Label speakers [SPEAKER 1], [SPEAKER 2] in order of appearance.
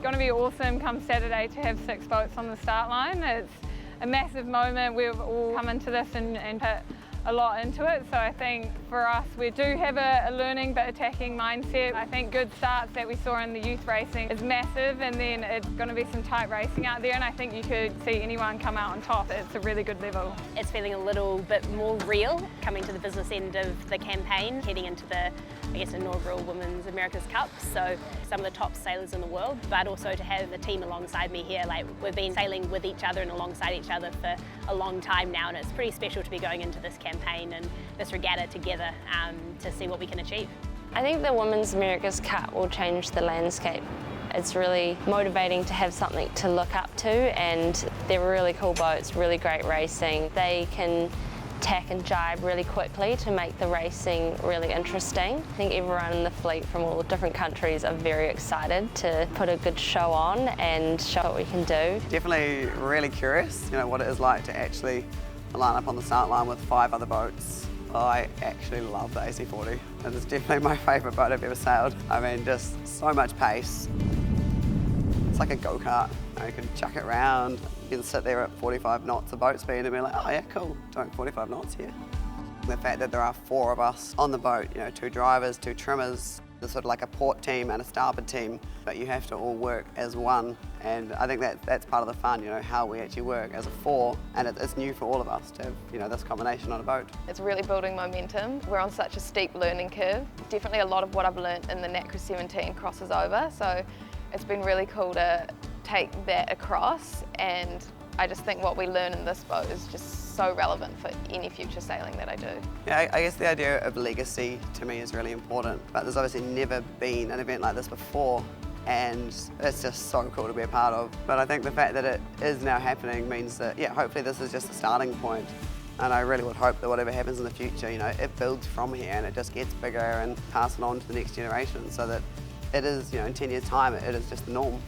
[SPEAKER 1] going to be awesome come Saturday to have 6 boats on the start line. It's a massive moment. We've all come into this and put a lot into it, so I think for us we do have a learning but attacking mindset. I think good starts that we saw in the youth racing is massive, and then it's going to be some tight racing out there, and I think you could see anyone come out on top. It's a really good level.
[SPEAKER 2] It's feeling a little bit more real coming to the business end of the campaign, heading into the inaugural Women's America's Cup, so some of the top sailors in the world, but also to have the team alongside me here. Like, we've been sailing with each other and alongside each other for a long time now, and it's pretty special to be going into this campaign and this regatta together to see what we can achieve.
[SPEAKER 3] I think the Women's America's Cup will change the landscape. It's really motivating to have something to look up to, and they're really cool boats, really great racing. They can tack and jibe really quickly to make the racing really interesting. I think everyone in the fleet from all different countries are very excited to put a good show on and show what we can do.
[SPEAKER 4] Definitely really curious, what it is like to actually line up on the start line with 5 other boats. I actually love the AC40. It is definitely my favourite boat I've ever sailed. I mean, just so much pace. It's like a go-kart. You can chuck it around. You can sit there at 45 knots of boat speed and be like, oh yeah, cool, doing 45 knots here. The fact that there are 4 of us on the boat, 2 drivers, 2 trimmers, there's sort of like a port team and a starboard team, but you have to all work as one. And I think that's part of the fun, how we actually work as a 4, and it's new for all of us to have, this combination on a boat.
[SPEAKER 5] It's really building momentum. We're on such a steep learning curve. Definitely a lot of what I've learnt in the NACRA 17 crosses over, so it's been really cool to take that across, and I just think what we learn in this boat is just so relevant for any future sailing that I do.
[SPEAKER 4] Yeah, I guess the idea of legacy to me is really important, but there's obviously never been an event like this before, and it's just so cool to be a part of. But I think the fact that it is now happening means that, hopefully this is just a starting point. And I really would hope that whatever happens in the future, it builds from here and it just gets bigger and passed on to the next generation, so that it is, in 10 years' time, it is just the norm.